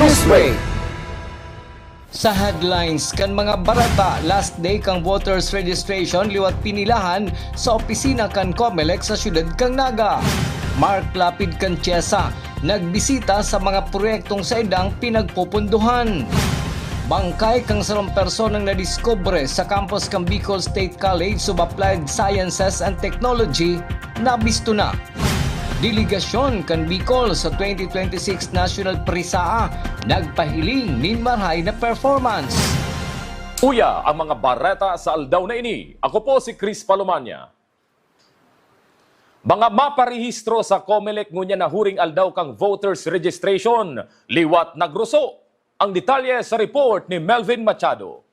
Newsbreak. Sa headlines kan mga barata, last day kang voters registration liwat pinilahan sa opisina kan COMELEC sa siyudad kang Naga. Mark Lapid kan Tiesa nagbisita sa mga proyektong sa idang pinagpupunduhan. Bangkay kang 10 personang nadiskubre sa campus kang Bicol State College of Applied Sciences and Technology nabisto na. Delegasyon kan Bicol sa 2026 National Prisaa nagpahiling nin marhay na performance. Uya ang mga bareta sa aldaw na ini. Ako po si Chris Palomania. Mga maparehistro sa COMELEC ngunya na huring aldaw kang voters registration. Liwat nagruso. Ang detalye sa report ni Melvin Machado.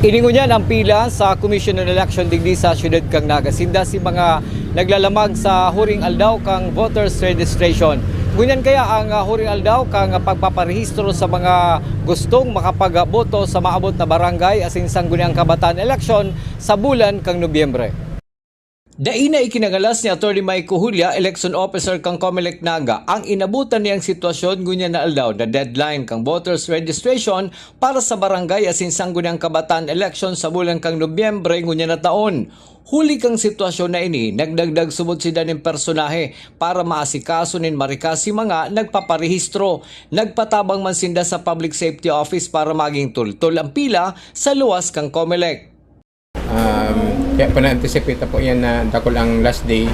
Iningunyan ang pila sa Commission on Election digdi sa siyudad kang Naga. Sinda si mga naglalamag sa huring aldaw kang voters registration. Ngunyan kaya ang huring aldaw kang pagpaparehistro sa mga gustong makapagboto sa maabot na barangay asin sangguniang kabataan election sa bulan kang Nobyembre. Daina ikinagalas ni Atty. Maiko Julia, election officer kang COMELEC Naga, ang inabutan niyang sitwasyon ngunya na aldaw na deadline kang voters registration para sa barangay asin sangguniang kabataan election sa bulan kang Nobyembre ngunya na taon. Huli kang sitwasyon na ini, nagdagdag subod sida ning personahe para maasikaso nin marikasi mga nagpaparehistro. Nagpatabang man sinda sa Public Safety Office para maging tultol ang pila sa luwas kang COMELEC. Kaya po na-anticipate po yan na dakol ang last day.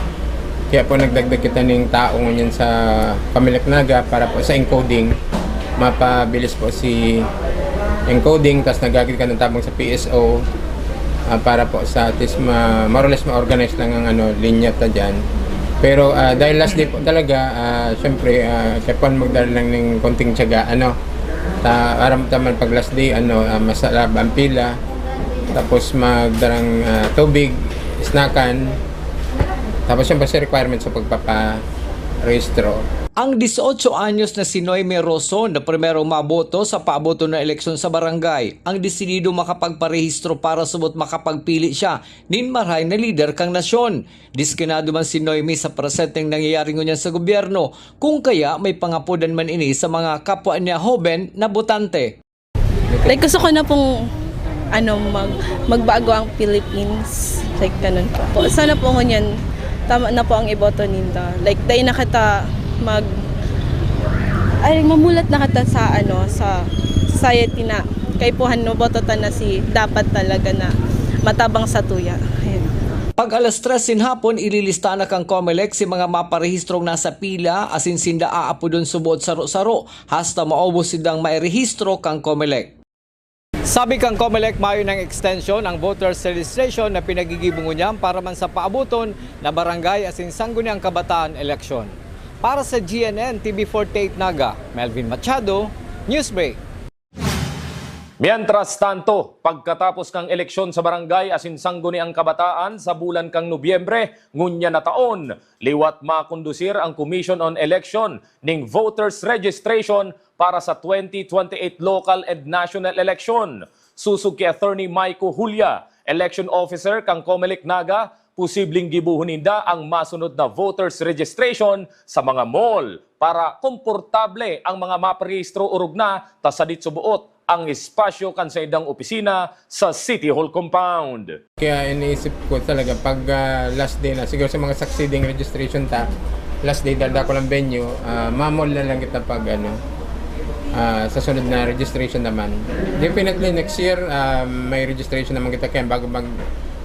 Kaya po nagdagdag kita ng tao ngunyan sa COMELEC Naga para po sa encoding. Mapabilis po si encoding, tapos nagagid ka ng tabang sa PSO para po sa at least more or less ma-organize lang ang linya ta dyan. Pero dahil last day po talaga, syempre kaya po magdala lang ng konting tiyaga. Aram taman pag last day, masalab ang pila. Tapos magdarang tubig, snackan. Tapos yung basta requirement sa pagpaparehistro. Ang 18 anyos na si Noemi Roson na primerong maboto sa paaboto na eleksyon sa barangay, ang desidido makapagparehistro para subot makapagpili siya nin marhay na lider kang nasyon. Diskinado man si Noemi sa presenteng nangyayari ngunyan sa gobyerno, kung kaya may pangapudan man ini sa mga kapwa niya hoben na botante. Like gusto ko na pong magbago ang Philippines, like ganun po. Sana po ngunyan tama na po ang iboto ninda. Like dahil na kita mamulat na kita sa sa society na kay po boto ta na si dapat talaga na matabang sa tuya. Ayun. Pag alas 3 sin hapon, ililista na kang COMELEC si mga maparehistrong nasa pila asin sinda aapo dun subod saro-saro hasta maubos sidang mairehistro kang COMELEC. Sabi kang COMELEC, mayo ng extension ang voters registration na pinagigibungo niyan para man sa paabuton na barangay asin sangguniang kabataan eleksyon. Para sa GNN TV48 Naga, Melvin Machado, Newsbreak. Mientras tanto, pagkatapos kang eleksyon sa barangay asin sangguniang kabataan sa bulan kang Nobyembre, ngunya na taon, liwat makondusir ang Commission on Election ning voters registration para sa 2028 local and national election. Susug kay Atty. Maiko Julia, election officer kang COMELEC Naga, posibleng gibuhon ninda ang masunod na voters registration sa mga mall para komportable ang mga maparehistro urog na tasadit subuot ang espasyo kan sa idang opisina sa City Hall compound. Kaya iniisip ko talaga pag last day na, siguro sa mga succeeding registration last day dahil ko lang venue, mamol na lang kita pag sa sunod na registration naman. Definitely next year, may registration naman kita kaya bago mag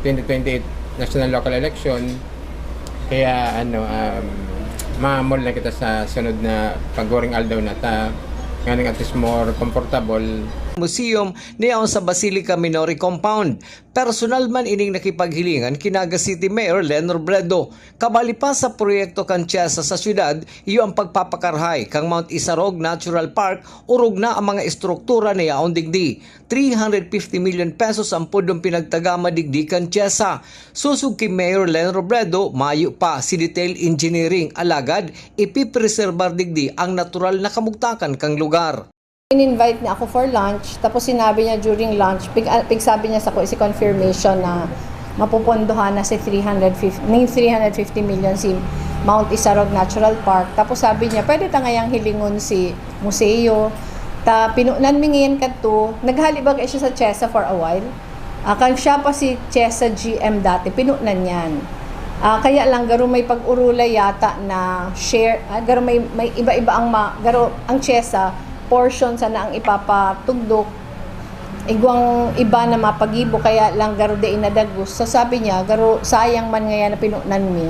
2028 national local election. Kaya mamol na kita sa sunod na pag-goring aldaw na ngayon at least more comfortable. Museum niyaon sa Basilica Minori Compound. Personal man ining nakipaghilingan kinaga City Mayor Len Robredo. Kabali pa sa proyekto kan Tiesa sa syudad, iyo ang pagpapakarhay kang Mount Isarog Natural Park, urog na ang mga estruktura niya on digdi. 350 million pesos ang pudong pinagtagama digdi kan Tiesa. Susug kay Mayor Len Robredo, mayo pa si detail engineering alagad ipipreserbar digdi ang natural na kamugtakan kang lugar. In-invite niya ako for lunch, tapos sinabi niya during lunch, sabi niya sa si confirmation na mapupondohan na si 350 million si Mount Isarog Natural Park. Tapos sabi niya, pwede tangayang hilingon si museo. Ta pinunan mingin kadto, naghalibag siya sa CHESA for a while. Kang siya pa si CHESA GM dati, pinunan yan. Kaya lang garo may pag-urulay yata na share, garo may iba-iba garo ang CHESA portion sana ang ipapatugdok. Igwang iba na mapagibo kaya lang garo de inadagos. So sabi niya, garo sayang man ngaya na pinunan mi.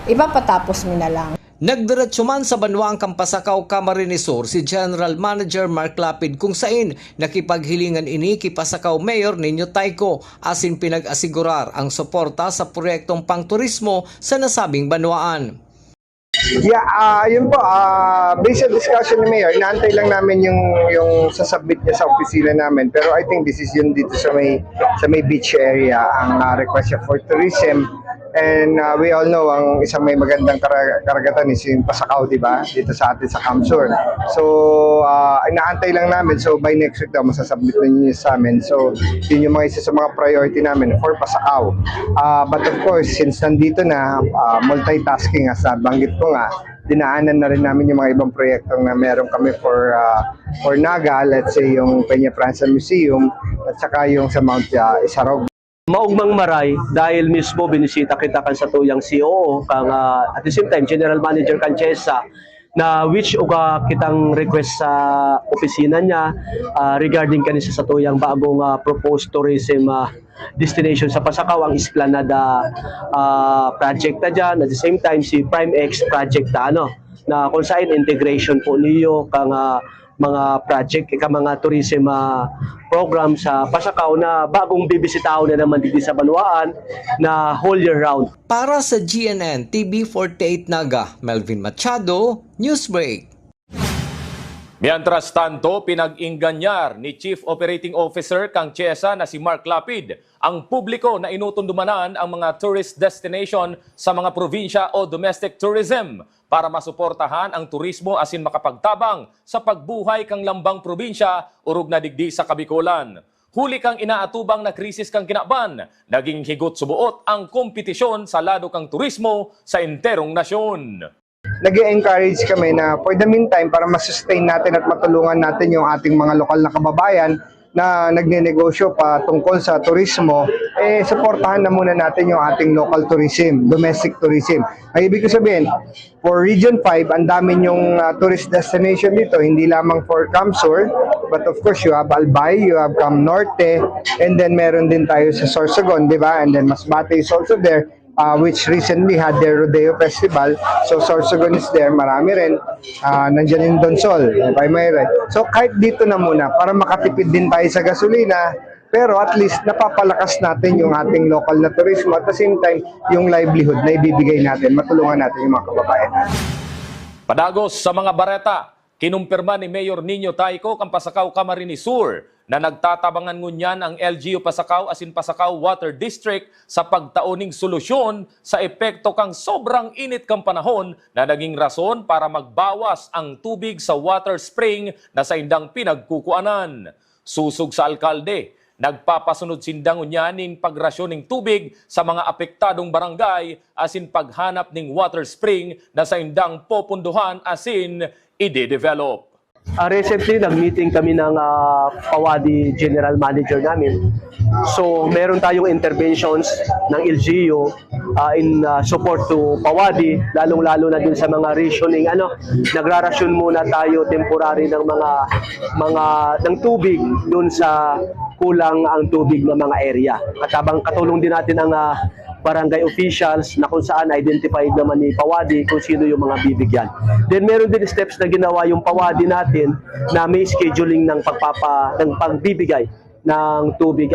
Ipapatapos mi na lang. Nagdiretso man sa Banwa ang Kampasakaw, Camarines Sur si General Manager Mark Lapid kung saan nakipaghilingan ini kay Pasakaw Mayor Nino Tayko asin pinag-asigurar ang suporta sa proyektong pangturismo sa nasabing banwaan. Yeah, yun po, based on discussion ni Mayor, inaantay lang namin yung sasubmit niya sa opisina namin. Pero I think this is yun dito sa may beach area, ang request niya for tourism. And we all know, ang isang may magandang karagatan is yung Pasakaw, di ba? Dito sa atin sa Camsur. So, inaantay lang namin. So, by next week daw, masasubmit na niyo sa amin. So, yun yung mga isa sa mga priority namin for Pasakaw. But of course, since nandito na, multitasking, as banggit ko nga, dinaanan na rin namin yung mga ibang proyektong na meron kami for Naga, let's say yung Peña Francia Museum, at saka yung sa Mount Isarog. Maugmang maray dahil mismo binisita kita kan sa tuyang COO kang at the same time General Manager kan CHESA na which uga kitang request sa opisina niya regarding kanisa sa tuyang bagong proposed tourism destination sa Pasakaw, ang Esplanada project na dyan, at the same time si Prime X project na kung saan integration po niyo kang mga project, mga tourism program sa Pasakaw na bagong bibisitaw na naman dito sa Banwaan na whole year round. Para sa GNN TV48 Naga, Melvin Machado, Newsbreak. Mientras tanto, pinag-inganyar ni Chief Operating Officer kang CHESA na si Mark Lapid ang publiko na inutundumanan ang mga tourist destination sa mga probinsya o domestic tourism para masuportahan ang turismo asin makapagtabang sa pagbuhay kang lambang probinsya urog na digdi sa Kabikulan. Huli kang inaatubang na krisis kang kinaban, naging higot subuot ang kompetisyon sa lado kang turismo sa enterong nasyon. Nag-encourage kami na for the meantime, para masustain natin at matulungan natin yung ating mga lokal na kababayan na nagnenegosyo pa tungkol sa turismo, supportahan na muna natin yung ating local tourism, domestic tourism. Ay ibig ko sabihin, for Region 5, ang dami yung tourist destination dito, hindi lamang for Camsur, but of course you have Albay, you have Cam Norte, and then meron din tayo sa Sorsogon, di ba? And then Masbate is also there. Which recently had their Rodeo Festival. So Sorsogon is there, marami rin. Nandiyan yung Donsol, by my right. So kahit dito na muna, para makatipid din tayo sa gasolina, pero at least napapalakas natin yung ating local na turismo at the same time, yung livelihood na ibibigay natin, matulungan natin yung mga kababayan natin. Padagos sa mga bareta, kinumpirma ni Mayor Nino Tayko kang Pasakaw, Camarines Sur na nagtatabangan ngunyan ang LGU Pasakaw asin Pasakaw Water District sa pagtaoning solusyon sa epekto kang sobrang init kang panahon na naging rason para magbawas ang tubig sa water spring na sa indang pinagkukuanan. Susog sa alkalde, nagpapasunod sindang unyanin pagrasyon ng tubig sa mga apektadong barangay asin paghanap ng water spring na sa indang popunduhan asin ide-develop. Recently, nag-meeting kami ng Pawadi General Manager namin. So, meron tayong interventions ng LGU in support to Pawadi, lalong-lalo na din sa mga rationing. Nagrarasyon muna tayo temporary ng ng tubig doon sa kulang ang tubig ng mga area. Katulong din natin ang barangay officials na kung saan identified naman ni Pawadi kung sino yung mga bibigyan. Then meron din steps na ginawa yung Pawadi natin na may scheduling ng pagbibigay ng tubig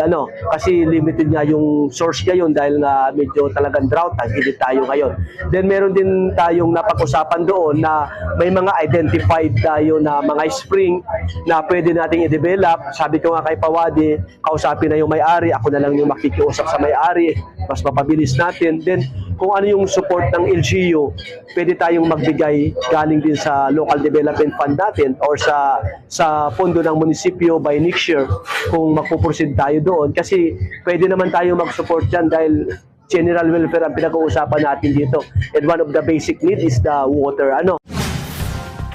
kasi limited nga yung source ngayon dahil nga medyo talagang drought, tagilid tayo ngayon. Then meron din tayong napag-usapan doon na may mga identified tayo na mga spring na pwede nating i-develop. Sabi ko nga kay Pawadi, kausapin na yung may-ari, ako na lang yung makikiusap sa may-ari, mas mapabilis natin. Then kung ano yung support ng LGU, pwede tayong magbigay galing din sa local development fund natin or sa pondo ng munisipyo by next year kung magpuproceed tayo doon. Kasi pwede naman tayo mag-support dyan dahil general welfare ang pinag-uusapan natin dito. And one of the basic need is the water.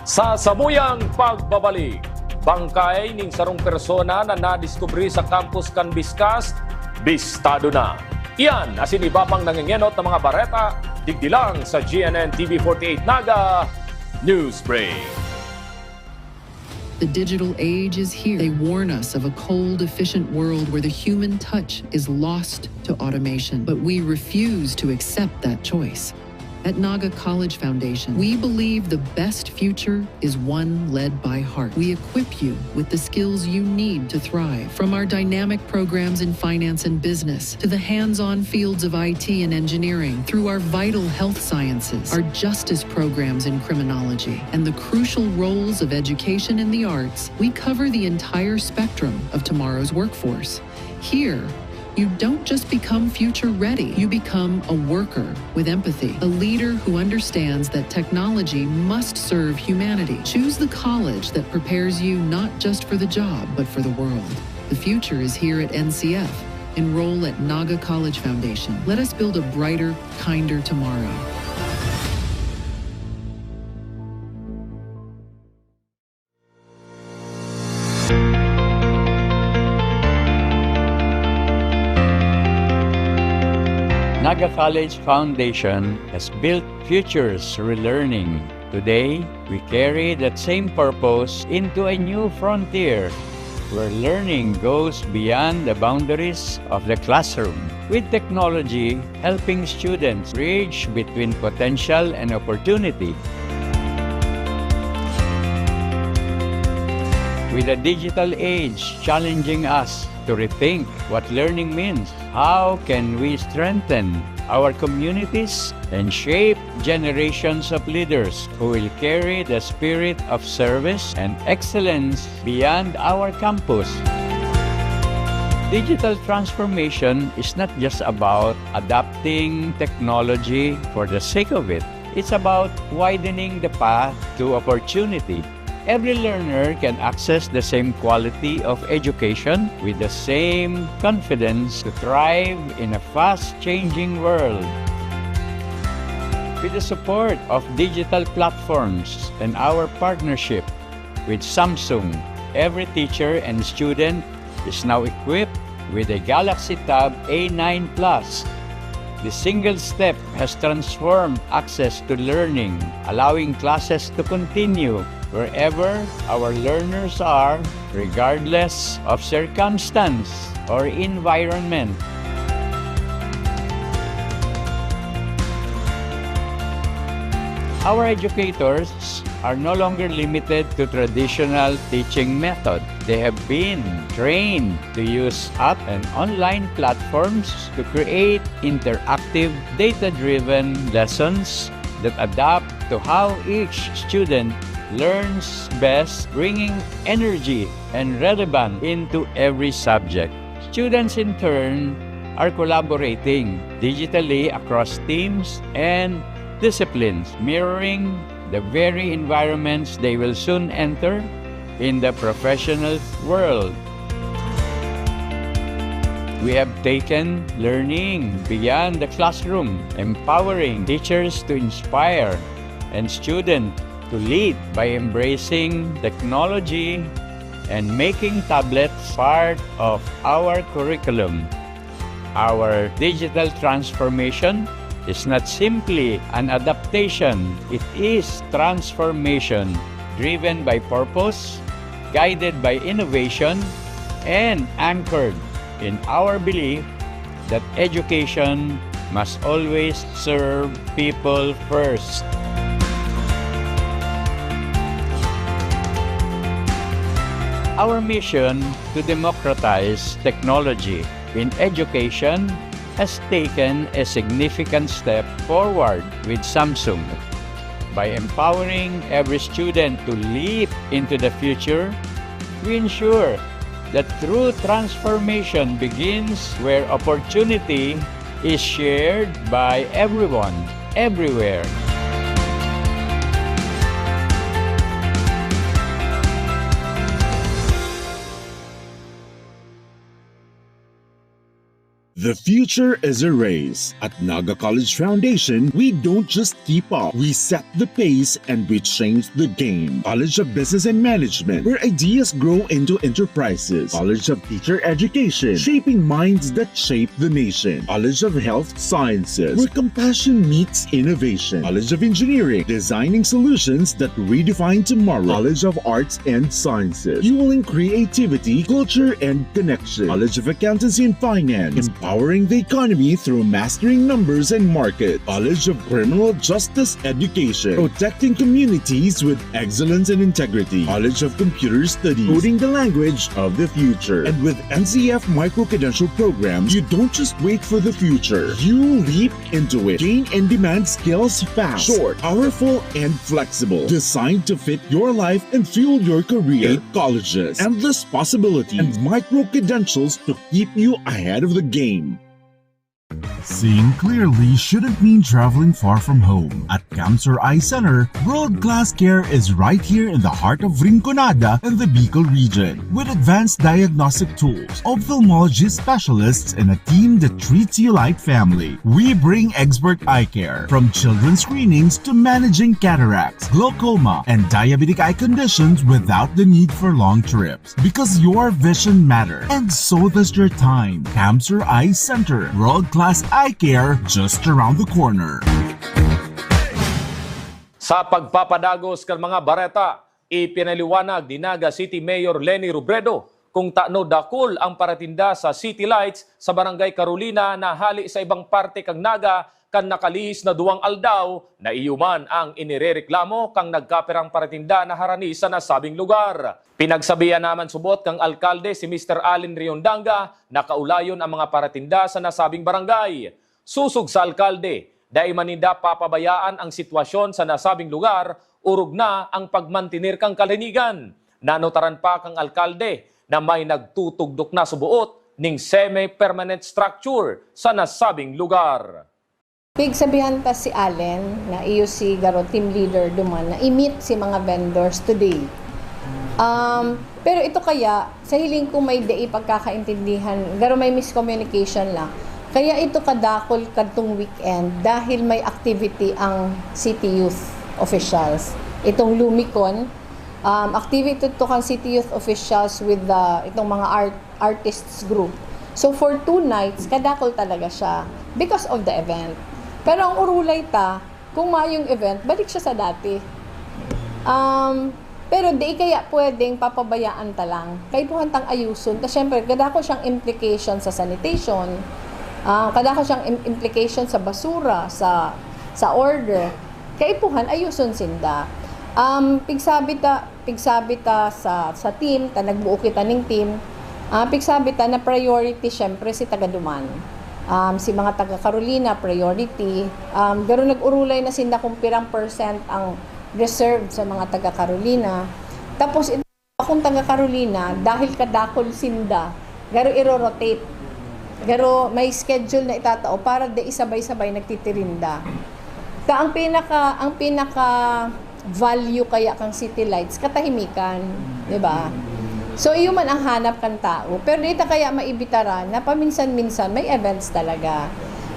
Sa sabuyang pagbabalik, bangkay ning sarong persona na nadiskubre sa campus kan Biscas, bistado na. Iyan asin ibabang nangingenot ng mga bareta, digdilang sa GNN TV48 Naga News Break. The digital age is here. They warn us of a cold, efficient world where the human touch is lost to automation. But we refuse to accept that choice. At Naga College Foundation, we believe the best future is one led by heart. We equip you with the skills you need to thrive. From our dynamic programs in finance and business, to the hands-on fields of IT and engineering, through our vital health sciences, our justice programs in criminology, and the crucial roles of education in the arts, we cover the entire spectrum of tomorrow's workforce. Here, you don't just become future ready, you become a worker with empathy, a leader who understands that technology must serve humanity. Choose the college that prepares you not just for the job, but for the world. The future is here at NCF. Enroll at Naga College Foundation. Let us build a brighter, kinder tomorrow. Naga College Foundation has built futures through learning. Today, we carry that same purpose into a new frontier where learning goes beyond the boundaries of the classroom, with technology helping students bridge between potential and opportunity. With the digital age challenging us to rethink what learning means, how can we strengthen our communities and shape generations of leaders who will carry the spirit of service and excellence beyond our campus? Digital transformation is not just about adopting technology for the sake of it. It's about widening the path to opportunity. Every learner can access the same quality of education with the same confidence to thrive in a fast-changing world. With the support of digital platforms and our partnership with Samsung, every teacher and student is now equipped with a Galaxy Tab A9 Plus. The single step has transformed access to learning, allowing classes to continue wherever our learners are, regardless of circumstance or environment. Our educators are no longer limited to traditional teaching method. They have been trained to use app and online platforms to create interactive, data-driven lessons that adapt to how each student learns best, bringing energy and relevance into every subject. Students in turn are collaborating digitally across teams and disciplines, mirroring the very environments they will soon enter in the professional world. We have taken learning beyond the classroom, empowering teachers to inspire and students to lead by embracing technology and making tablets part of our curriculum. Our digital transformation is not simply an adaptation, it is transformation driven by purpose, guided by innovation, and anchored in our belief that education must always serve people first. Our mission to democratize technology in education has taken a significant step forward with Samsung. By empowering every student to leap into the future, we ensure that true transformation begins where opportunity is shared by everyone, everywhere. The future is a race. At Naga College Foundation, we don't just keep up, we set the pace and we change the game. College of Business and Management, where ideas grow into enterprises. College of Teacher Education, shaping minds that shape the nation. College of Health Sciences, where compassion meets innovation. College of Engineering, designing solutions that redefine tomorrow. College of Arts and Sciences, fueling creativity, culture, and connection. College of Accountancy and Finance, empowering the economy through mastering numbers and markets. College of Criminal Justice Education, protecting communities with excellence and integrity. College of Computer Studies, coding the language of the future. And with NCF micro-credential programs, you don't just wait for the future, you leap into it. Gain and demand skills fast, short, powerful, and flexible. Designed to fit your life and fuel your career. 8 colleges, endless possibilities, and micro-credentials to keep you ahead of the game. Seeing clearly shouldn't mean traveling far from home. At Camsur Eye Center, world-class care is right here in the heart of Rinconada and the Bicol region. With advanced diagnostic tools, ophthalmology specialists, and a team that treats you like family, we bring expert eye care. From children's screenings to managing cataracts, glaucoma, and diabetic eye conditions without the need for long trips. Because your vision matters, and so does your time. Camsur Eye Center, world-class eye care just around the corner. Sa pagpapadagos kan mga bareta, ipinaliwanag ni Naga City Mayor Leni Robredo kung taano dakol ang paratinda sa City Lights sa Barangay Carolina na hali sa ibang parte kang Naga kan nakalihis na 2 aldaw na iyuman ang inirereklamo kang nagkaperang paratinda na harani sa nasabing lugar. Pinagsabihan naman subot kang alkalde si Mr. Allen Riondanga na kaulayon ang mga paratinda sa nasabing barangay. Susog sa alkalde, dahil maninda papabayaan ang sitwasyon sa nasabing lugar, urog na ang pagmantinir kang kalinigan. Nanotaran pa kang alkalde na may nagtutugdok na subuot ning semi-permanent structure sa nasabing lugar. Pigsabihan ta si Allen na iyo si Garo team leader duman na i-meet si mga vendors today. Pero ito kaya, sa hiling ko may di pagkakaintindihan, Garo may miscommunication lang. Kaya ito kadakol kadtong weekend dahil may activity ang city youth officials. Itong Lumicon, activity to kang city youth officials with itong mga artists group. So for 2 nights, kadakol talaga siya because of the event. Pero ang urulay ta, kung mayong event, balik siya sa dati. Pero di kaya pwedeng papabayaan ta lang. Kay puhantang ayuson. Kasi syempre, kadako siyang implication sa sanitation. Kadako siyang implication sa basura, sa order. Kay puhan, ayuson sinda. Pigsabi ta sa team, ta nagbuo kita ning team. Pigsabi ta na priority syempre si Tagaduman. Si mga taga Carolina, priority. Garo nag-urulay na sinda kung pirang percent ang reserve sa mga taga Carolina. Tapos ito akong taga Carolina, dahil kadakol sinda, garo i-rotate. Garo may schedule na itatao para di isabay-sabay nagtitirinda. Ang pinaka value kaya kang City Lights, katahimikan, di ba? So, iyo man ang hanap kang tao. Pero dito kaya maibitaran na paminsan-minsan may events talaga.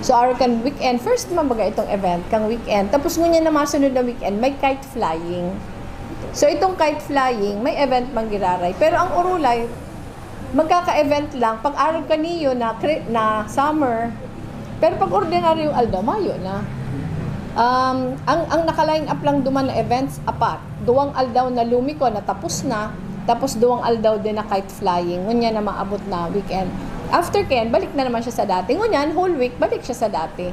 So, our kan weekend, first mabaga itong event, kang weekend. Tapos ngunyan na masunod na weekend, may kite flying. So, itong kite flying, may event manggiraray. Pero ang urulay, magkaka-event lang. Pag araw kaniyo na summer, pero pag ordinaryong aldaw, mayo na. Ang nakaline up lang duman na events, 4. 2 aldaw na Lumicon na tapos na. Tapos 2 aldaw din na kite flying. Ngunyan na maabot na weekend. After Ken, balik na naman siya sa dati. Ngunyan, whole week, balik siya sa dati.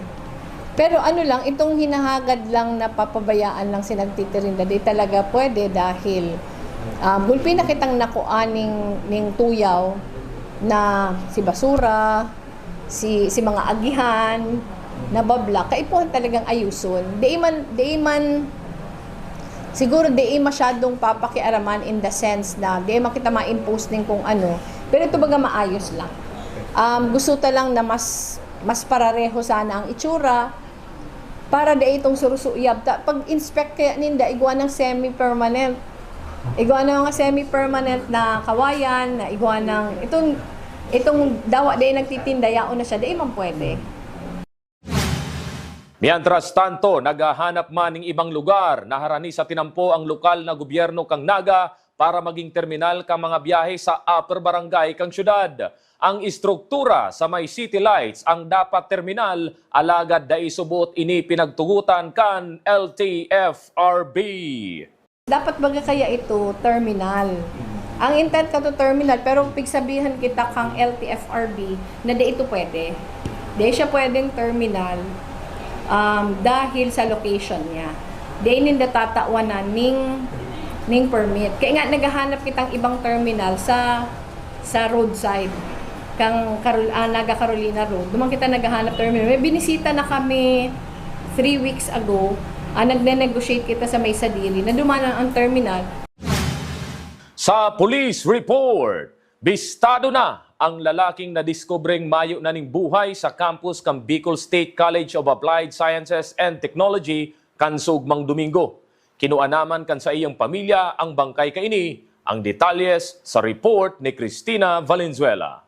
Pero ano lang, itong hinahagad lang na papabayaan lang sinagtitirinda, di talaga pwede dahil gulpi na kitang nakuan ning tuyaw na si basura, si mga agihan, na babla, kaipuhan talagang ayuson. Di man siguro di masyadong papakiaraman in the sense na di makita ma-impose din kung ano. Pero ito baga maayos lang. Gusto ta lang na mas parareho sana ang itsura para di itong surusuyab. Pag-inspect kaya ninda, igwa ng semi-permanent. Igwa ng mga semi-permanent na kawayan, na igwa ng itong Itong dawa day nagtitinda, yaon na siya, day man pwede. Mientras tanto, naghahanap man ng ibang lugar na harani sa tinampo ang lokal na gobyerno kang Naga para maging terminal kang mga biyahe sa upper barangay kang syudad. Ang istruktura sa may city lights ang dapat terminal, alagad da isubot ini pinagtugutan kan LTFRB. Dapat baga kaya ito terminal. Ang intent ka to terminal, pero pigsabihan kita kang LTFRB na di ito pwede. Di siya pwedeng terminal dahil sa location niya. Di ninda tatawanan ning permit. Kaya nga naghahanap kitang ibang terminal sa roadside. Kang Naga Carolina Road. Dumang kita naghahanap terminal. May binisita na kami 3 weeks ago. Nagne-negotiate kita sa May Sadili na dumanan ang terminal. Sa police report, bistado na ang lalaking nadiskubreng mayo na ning buhay sa campus kang Bicol State College of Applied Sciences and Technology kan sugmang Domingo. Kinuanaman kan sa iyang pamilya ang bangkay kaini. Ang detalyes sa report ni Cristina Valenzuela.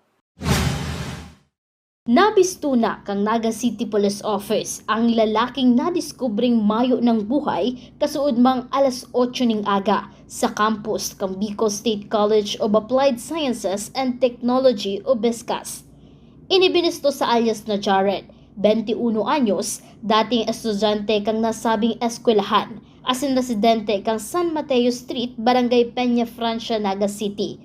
Nabistuna kang Naga City Police Office ang lalaking nadiskubring mayo ng buhay kasuod mang alas 8 ning aga sa campus kang Bicol State College of Applied Sciences and Technology o BESCAS. Inibinisto sa alias na Jared, 21 anyos, dating estudyante kang nasabing eskwelahan, asin residente kang San Mateo Street, Barangay Peña Francia, Naga City.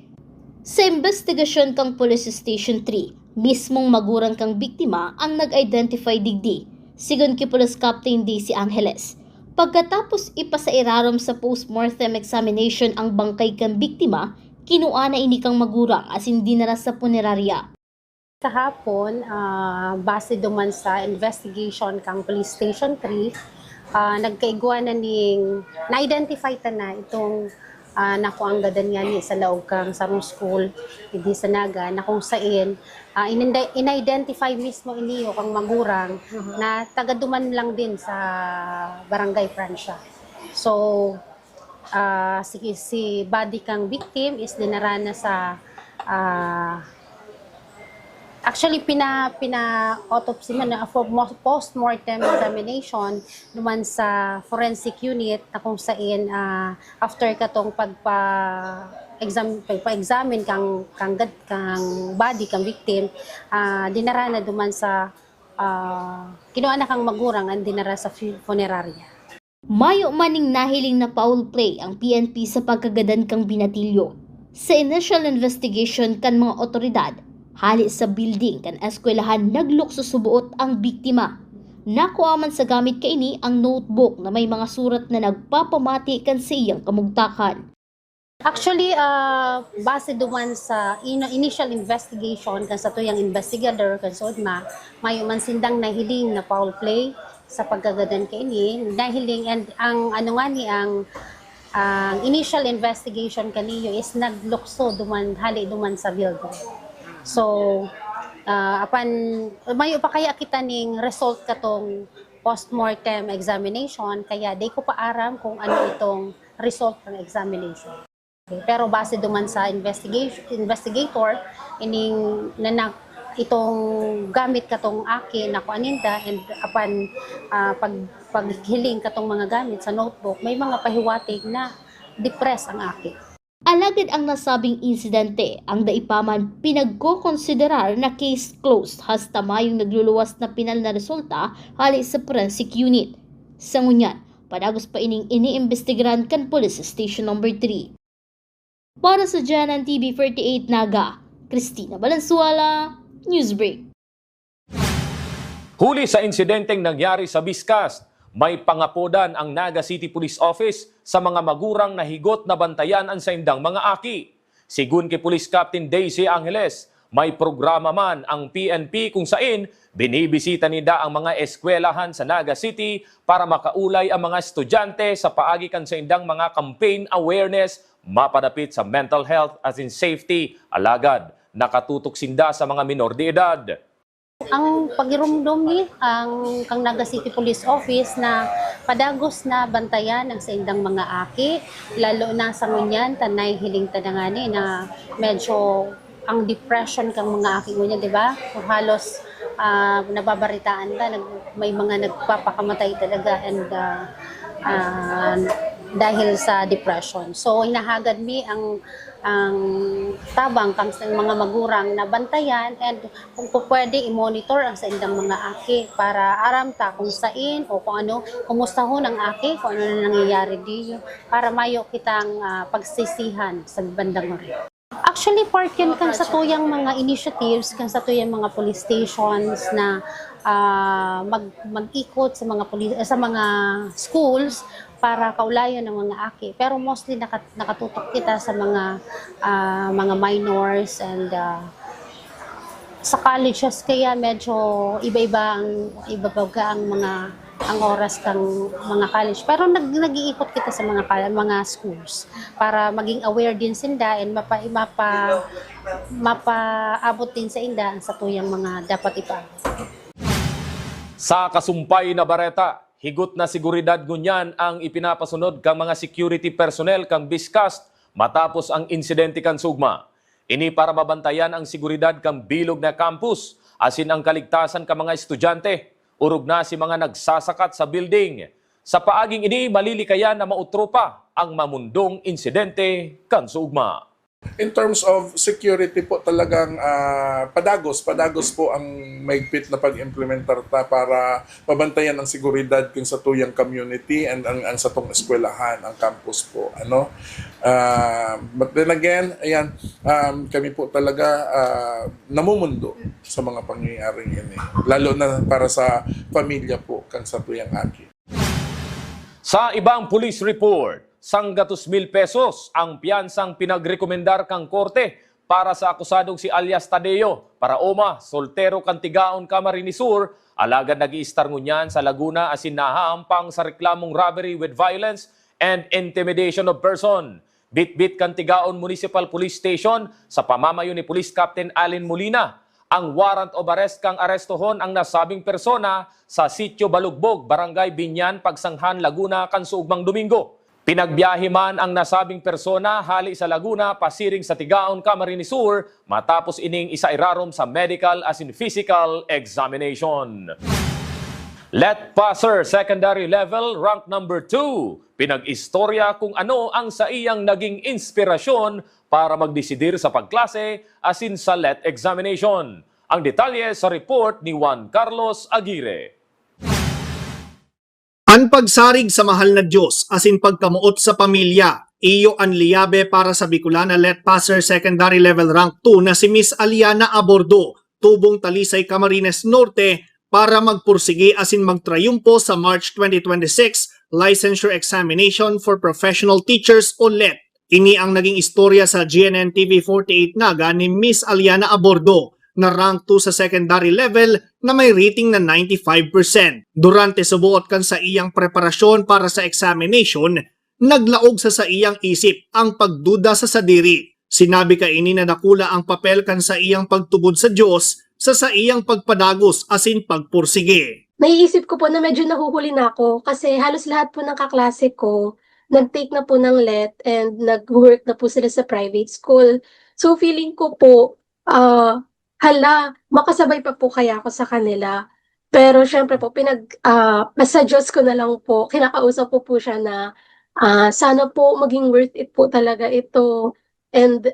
Sa investigasyon kang Police Station 3, mismong magurang kang biktima ang nag-identify digdi, sigon ki Police Captain DC Angeles. Pagkatapos ipasairarom sa post-mortem examination ang bangkay kang biktima, kinuana ini kang magurang as hindi na sa punerarya. Kahapon, base duman sa investigation kang Police Station 3, nagkaigwa na ning na-identify ta na itong naku ang gadan nga ni sa laog kang Sarong School hindi sa Naga na kung saan in-identify mismo iniyo kang magurang na tagaduman lang din sa Barangay Francia. So si body kang victim is dinarana sa actually pina-autopsy man na for post-mortem examination naman sa forensic unit na kung saan after katong pagpa-examine kang body kang victim dinara na duman sa kinuha na kang magurang ang dinara sa funeraria. Mayo maning nahiling na foul play ang PNP sa pagkagadan kang binatilyo. Sa initial investigation kan mga otoridad, hali sa building kan eskwelahan naglok susubuot ang biktima. Nakuha man sa gamit kaini ang notebook na may mga surat na nagpapamati kan sa iyang kamugtakan. Actually, base duman sa initial investigation kan sa tuyang investigator kan sodma, may man sindang nahiling na foul play sa pagkagadan kaini, nahiling and ang ano nga ni ang initial investigation kaniyo is naglukso duman hali duman sa building. So, apan mayo pa kaya kita ning result katong post-mortem examination, kaya di ko pa aram kung ano itong result ng examination. Okay. Pero base duman sa investigator, ining itong gamit katong aki na kuaninda and apan paghiling katong mga gamit sa notebook, may mga pahiwatig na depressed ang aki. Alagad ang nasabing insidente ang daipaman pinagkokonsiderar na case closed hasta mayong nagluluwas na pinal na resulta hali sa forensic unit. Sa ngunyan, padagos pa ining iniimbestigaran kan Police Station No. 3. Para sa Janan TV 48 Naga, Cristina Valenzuela, Newsbreak. Huli sa insidenteng nangyari sa BESCAS, may pangapodan ang Naga City Police Office sa mga magurang na higot na bantayan ang saindang mga aki. Sigun kay Police Captain DC Angeles, may programa man ang PNP kung saan binibisita nida ang mga eskwelahan sa Naga City para makaulay ang mga estudyante sa paagi kan saindang mga campaign awareness mapadapit sa mental health as in safety, alagad nakatutok sinda sa mga minor de edad. Ang pagirumdom ni ang kang Naga City Police Office na padagos na bantayan ang saindang mga aki, lalo na sa ngunyan tanay hiling tanangani na medyo ang depression kang mga aki mo niya, di ba? Kung halos nababaritaan ka, may mga nagpapakamatay talaga and dahil sa depression. So hinahagad mi ang tabang kang sa mga magurang na bantayan and kung pwede i-monitor ang sa indang mga aki para aram ta kung sain o kung ano, kumusta ho ng aki, kung ano na nangyayari diyo para mayo kitang pagsisihan sa bandang rin. Actually, part yan kan sa tuyang mga initiatives, kan sa tuyang mga police stations na mag-ikot sa mga schools para kaulayan ng mga aki. Pero mostly nakatutok kita sa mga minors and sa colleges kaya medyo iba-iba ang oras ng mga college. Pero nag-iikot kita sa mga schools para maging aware din sinda and mapaabot din sa inda ang sa tuyang mga dapat ipaabot. Sa kasumpay na bareta, higot na seguridad ngunyan ang ipinapasunod kang mga security personnel kang Biscast matapos ang insidente kan sugma. Ini para mabantayan ang seguridad kang bilog na campus, asin ang kaligtasan kang mga estudyante. Urog na si mga nagsasakat sa building. Sa paaging ini, malilikayan na mautro pa ang mamundong insidente kan sugma. In terms of security po talagang padagos po ang maigpit na pag-implementar para mabantayan ang seguridad kung sa tuyang community and ang sa tong eskwelahan, ang campus po. But then again, ayan, kami po talaga namumundo sa mga pangyayaring ini. Lalo na para sa pamilya po kang sa tuyang aki. Sa ibang police report, 100,000 pesos ang piyansang pinagrekomendar kang korte para sa akusadong si alias Tadeo para oma, soltero kantigaon Camarines Sur, alagad nag-iistar ngunyan sa Laguna asin nahahampang sa reklamong robbery with violence and intimidation of person. Bit-bit kantigaon Municipal Police Station sa pamamayo ni Police Captain Allen Molina. Ang warrant of arrest kang arestohon ang nasabing persona sa Sitio Balugbog, Barangay Binyan, Pagsanghan, Laguna, kan suugmang Domingo. Pinagbiyahe man ang nasabing persona hali sa Laguna, pasiring sa Tigaon, Camarines Sur, matapos ining isairarom sa medical as in physical examination. Let Passer Secondary Level, rank number 2. Pinag-istorya kung ano ang sa iyang naging inspirasyon para magdesidir sa pagklase as in sa let examination. Ang detalye sa report ni Juan Carlos Aguirre. Ang pagsarig sa mahal na Diyos asin pagkamuot sa pamilya, iyo ang liyabe para sa Bicolana Let Passer Secondary Level Rank 2 na si Miss Aliana Abordo, tubong Talisay, Camarines Norte, para magpursigi asin magtrayumpo sa March 2026 Licensure Examination for Professional Teachers o LET. Ini ang naging istorya sa GNN TV 48 Naga ni Miss Aliana Abordo, na rank 2 sa secondary level na may rating na 95%. Durante subuot kan sa iyang preparasyon para sa examination, naglaog sa iyang isip ang pagduda sa sadiri. Sinabi ka ini na nakula ang papel kan sa iyang pagtubod sa Diyos sa iyang pagpadagos asin pagpursige. Naiisip ko po na medyo nahuhuli na ako kasi halos lahat po ng kaklase ko nag-take na po ng LET and nag-work na po sila sa private school. So feeling ko po, makasabay pa po kaya ako sa kanila. Pero syempre po, sa Diyos ko na lang po, kinakausap ko po siya na sana po maging worth it po talaga ito. And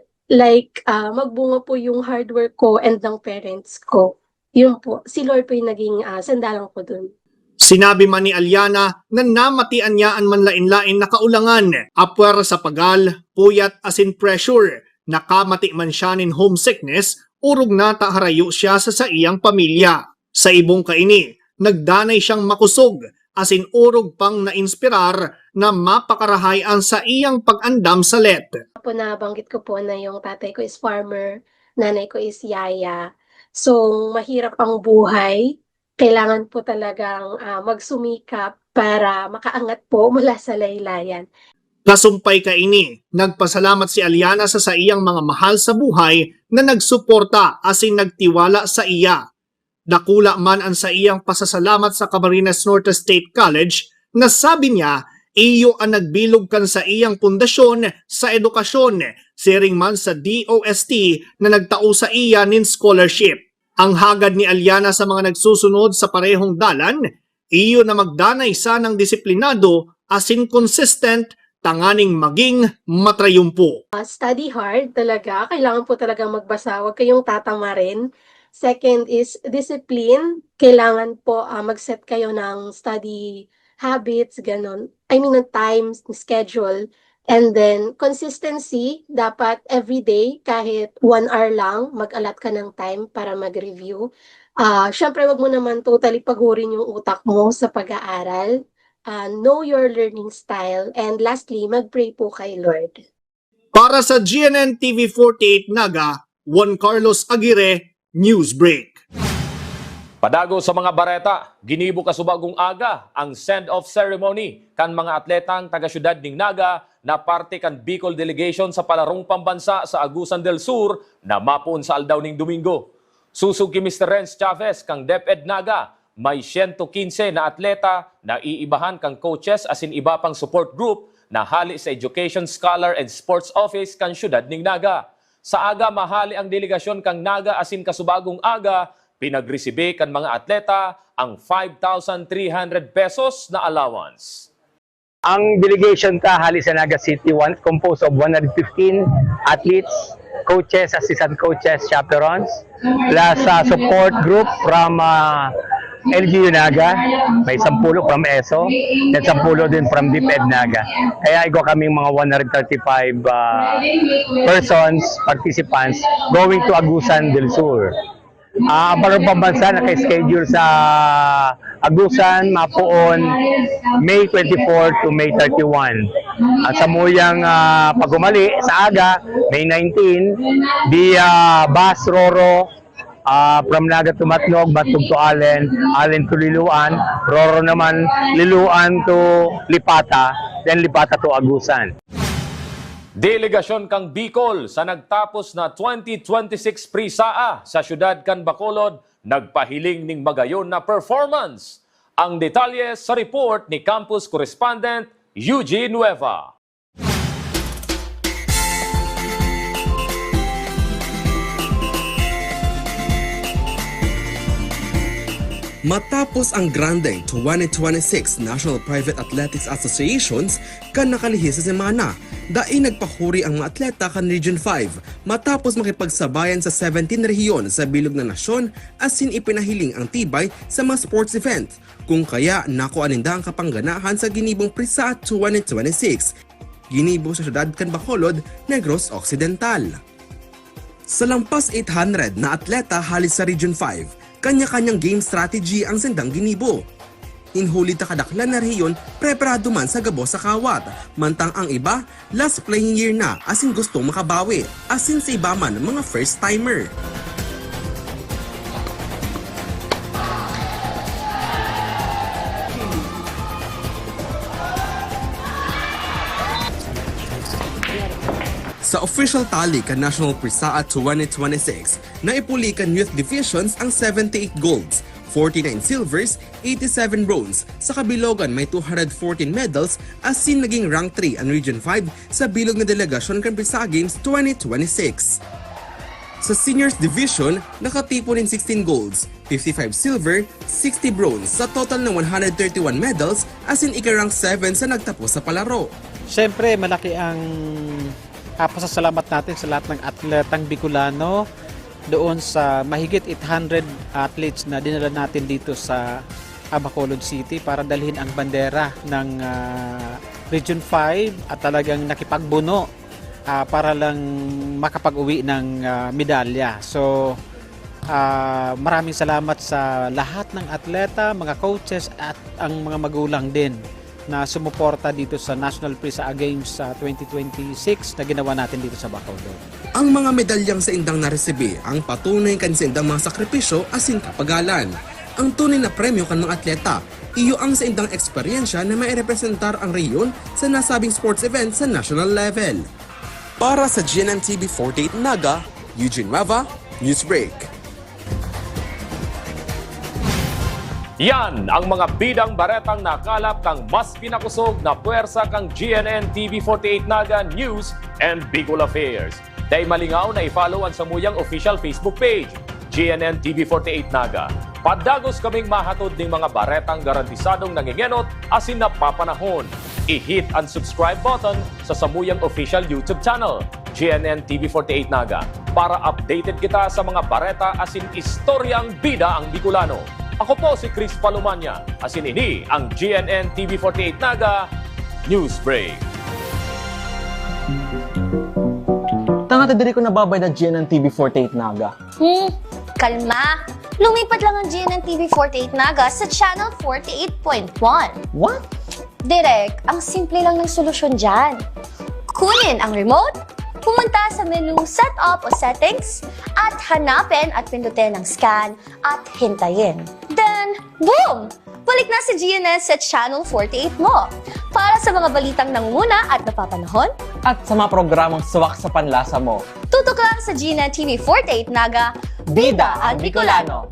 magbunga po yung hard work ko and ng parents ko. Yun po, si Lord po yung naging sandalang ko dun. Sinabi man ni Aliana na namatian niya ang manlain-lain na kaulangan, apwer sa pagal, puyat asin pressure, nakamati man siya nin homesickness, urog na taharayo siya sa iyang pamilya. Sa ibong kaini, nagdanay siyang makusog, asin urog pang na-inspirar na mapakarahay ang sa iyang pag-andam sa LET. Po nabanggit ko po na yung tatay ko is farmer, nanay ko is yaya. So mahirap ang buhay, kailangan po talagang magsumikap para makaangat po mula sa laylayan. Kasumpay ka ini, nagpasalamat si Aliana sa iyang mga mahal sa buhay na nagsuporta asin nagtiwala sa iya. Dakula man ang sa iyang pasasalamat sa Camarines Norte State College na sabi niya, iyo ang nagbilog kan sa iyang pundasyon sa edukasyon, siring man sa DOST na nagtao sa iya nin scholarship. Ang hagad ni Aliana sa mga nagsusunod sa parehong dalan, iyo na magdanay sanang disiplinado asin consistent, tanganing maging matrayumpo. Study hard talaga. Kailangan po talaga magbasa. Huwag kayong tatamarin. Second is discipline. Kailangan po mag-set kayo ng study habits, ganun. I mean, ng time, schedule. And then, consistency. Dapat everyday, kahit 1 hour lang, mag-alat ka ng time para mag-review. Syempre, wag mo naman totally pagurin yung utak mo sa pag-aaral. Know your learning style. And lastly, mag-pray po kay Lord. Para sa GNN TV 48 Naga, Juan Carlos Aguirre, Newsbreak. Padago sa mga bareta, ginibo kasubagong aga ang send-off ceremony kan mga atletang taga-syudad ning Naga na parte kan Bicol delegation sa palarong pambansa sa Agusan del Sur na mapun sa aldaw ning Domingo. Susug ki Mr. Renz Chavez kang DepEd Naga, may 115 na atleta na iibahan kang coaches asin iba pang support group na hali sa Education, Scholar and Sports Office kan syudad ning Naga. Sa aga mahali ang delegasyon kang Naga asin kasubagong aga, pinagresibe kan mga atleta ang 5,300 pesos na allowance. Ang delegation hali sa Naga City composed of 115 athletes, coaches, assistant coaches, chaperones, plus support group from LGU Naga, may 10 from ESO, at 10 din from DepEd Naga. Kaya iko kaming mga 135 persons, participants, going to Agusan del Sur. Ang parang pambansa naka-schedule sa Agusan, Mapoon, May 24 to May 31. At sa muyang pagumali sa aga, May 19, via Bas Roro, from Naga to Matnog, Matnog to Allen, Allen to Liluan, Roro naman, Liluan to Lipata, then Lipata to Agusan. Delegasyon kang Bicol sa nagtapos na 2026 Prisaa sa syudad kan Bacolod, nagpahiling ning magayon na performance. Ang detalye sa report ni Campus Correspondent Eugene Nueva. Matapos ang grandeng 2026 National Private Athletics Associations kan nakalihis sa semana, dai nagpahuri ang mga atleta kan Region 5 matapos makipagsabayan sa 17 rehiyon sa bilog na nasyon asin ipinahiling ang tibay sa mga sports event. Kung kaya nakuha ninda ang kapangganahan sa ginibong Prisaa 2026. Ginibo sa syudad kan Bacolod, Negros Occidental. Sa lampas 800 na atleta halis sa Region 5, kanya-kanyang game strategy ang sendang ginibo. Inhuli ta kadaklan na rehiyon, preparado man sa gabo sa kawat. Mantang ang iba, last playing year na asin gustong makabawi. Asin sa iba man mga first timer. Sa official tally ka National Prisaa 2026, naipuli kan youth divisions ang 78 golds, 49 silvers, 87 bronze. Sa kabilogan may 214 medals asin naging rank 3 ang Region 5 sa bilog na delegasyon kan Prisaa Games 2026. Sa seniors division, nakatipon din 16 golds, 55 silver, 60 bronze sa total ng 131 medals asin ika-rank 7 sa nagtapos sa palaro. Siyempre malaki ang pasasalamat natin sa lahat ng atletang Bicolano doon sa mahigit 800 athletes na dinala natin dito sa Bacolod City para dalhin ang bandera ng Region 5 at talagang nakipagbuno para lang makapag-uwi ng medalya. So maraming salamat sa lahat ng atleta, mga coaches at ang mga magulang din na sumuporta dito sa National Prisaa Games sa 2026 na ginawa natin dito sa Bacolod. Ang mga medalyang sa indang naresibe ang patunay kan sa indang mga sakripisyo asin kapagalan. Ang tunay na premyo kan mga atleta, iyo ang sa indang eksperyensya na mairepresentar ang rehiyon sa nasabing sports event sa national level. Para sa GNN TV 48 Naga, Eugene Nueva, Newsbreak. Yan ang mga bidang baretang nakalap kang mas pinakusog na puwersa kang GNN TV48 Naga News and Bicol Affairs. Dahil malingaw na i-follow ang samuyang official Facebook page, GNN TV48 Naga. Padagos kaming mahatod ng mga baretang garantisadong nangingenot asin napapanahon. I-hit ang subscribe button sa samuyang official YouTube channel, GNN TV48 Naga, para updated kita sa mga bareta asin istoryang bida ang Bicolano. Ako po si Chris Palumanya, asin ini ang GNN TV48 Naga News Break. Tanga diri ko nababay ng GNN TV48 Naga. Kalma! Lumipat lang ang GNN TV48 Naga sa Channel 48.1. What? Direk, ang simple lang ng solusyon dyan. Kunin ang remote, pumunta sa menu Setup o Settings, at hanapin at pindutin ang Scan at hintayin. Then, boom! Balik na si GNN sa Channel 48 mo. Para sa mga balitang nangunguna at napapanahon, At sa mga programang suwak sa panlasa mo. tutok lang sa GNN TV48 Naga, Bida ang Bicolano.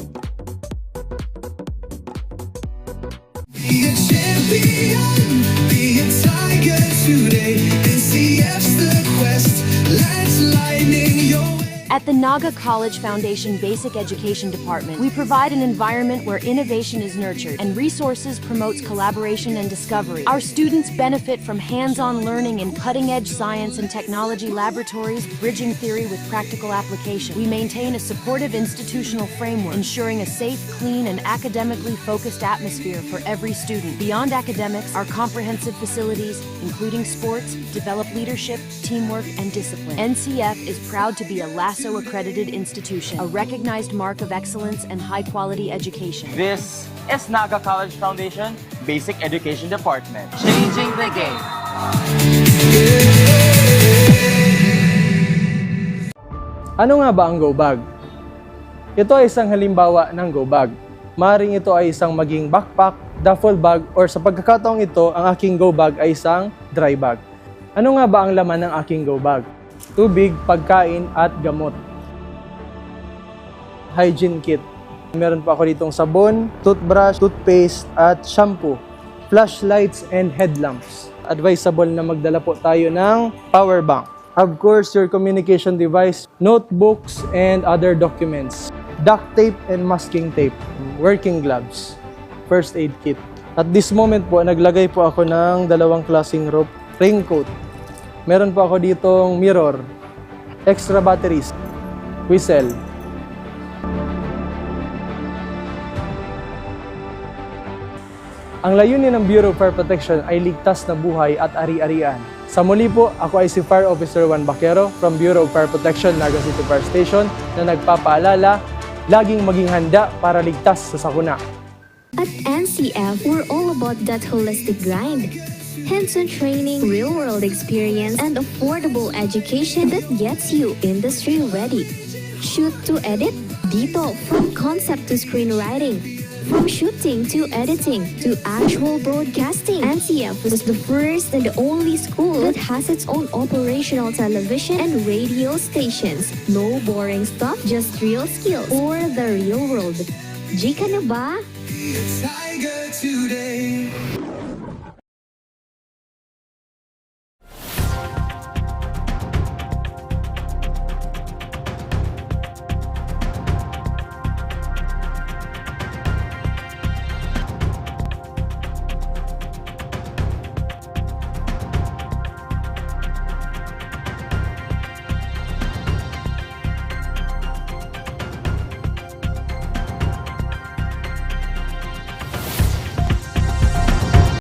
Be a champion, be a tiger today. NCF's the quest, let's lightning your way. At the Naga College Foundation Basic Education Department, we provide an environment where innovation is nurtured and resources promotes collaboration and discovery. Our students benefit from hands-on learning in cutting-edge science and technology laboratories, bridging theory with practical application. We maintain a supportive institutional framework, ensuring a safe, clean, and academically focused atmosphere for every student. Beyond academics, our comprehensive facilities, including sports, develop leadership, teamwork, and discipline. NCF is proud to be a LASO-accredited institution, a recognized mark of excellence and high-quality education. This is Naga College Foundation Basic Education Department. Changing the game. Ano nga ba ang go bag? Ito ay isang halimbawa ng go bag. Maring ito ay isang maging backpack, duffel bag, or sa pagkakataong ito, ang aking go bag ay isang dry bag. Ano nga ba ang laman ng aking go bag? Tubig, pagkain, at gamot. Hygiene kit. Meron pa ako ditong sabon, toothbrush, toothpaste, at shampoo. Flashlights and headlamps. Advisable na magdala po tayo ng power bank. Of course, your communication device, notebooks, and other documents. Duct tape and masking tape. Working gloves. First aid kit. At this moment po, naglagay po ako ng dalawang klaseng rope. Raincoat. Meron po ako ditong mirror, extra batteries, whistle. Ang layunin ng Bureau of Fire Protection ay ligtas na buhay at ari-arian. Sa muli po, ako ay si Fire Officer Juan Baquero from Bureau of Fire Protection, Naga City Fire Station na nagpapaalala, laging maging handa para ligtas sa sakuna. At NCF, we're all about that holistic grind. Hands-on training, real-world experience, and affordable education that gets you industry-ready. Shoot to edit? Dito, from concept to screenwriting. From shooting to editing to actual broadcasting, NCF is the first and only school that has its own operational television and radio stations. No boring stuff, just real skills or the real world. Jika na ba? Be a tiger today.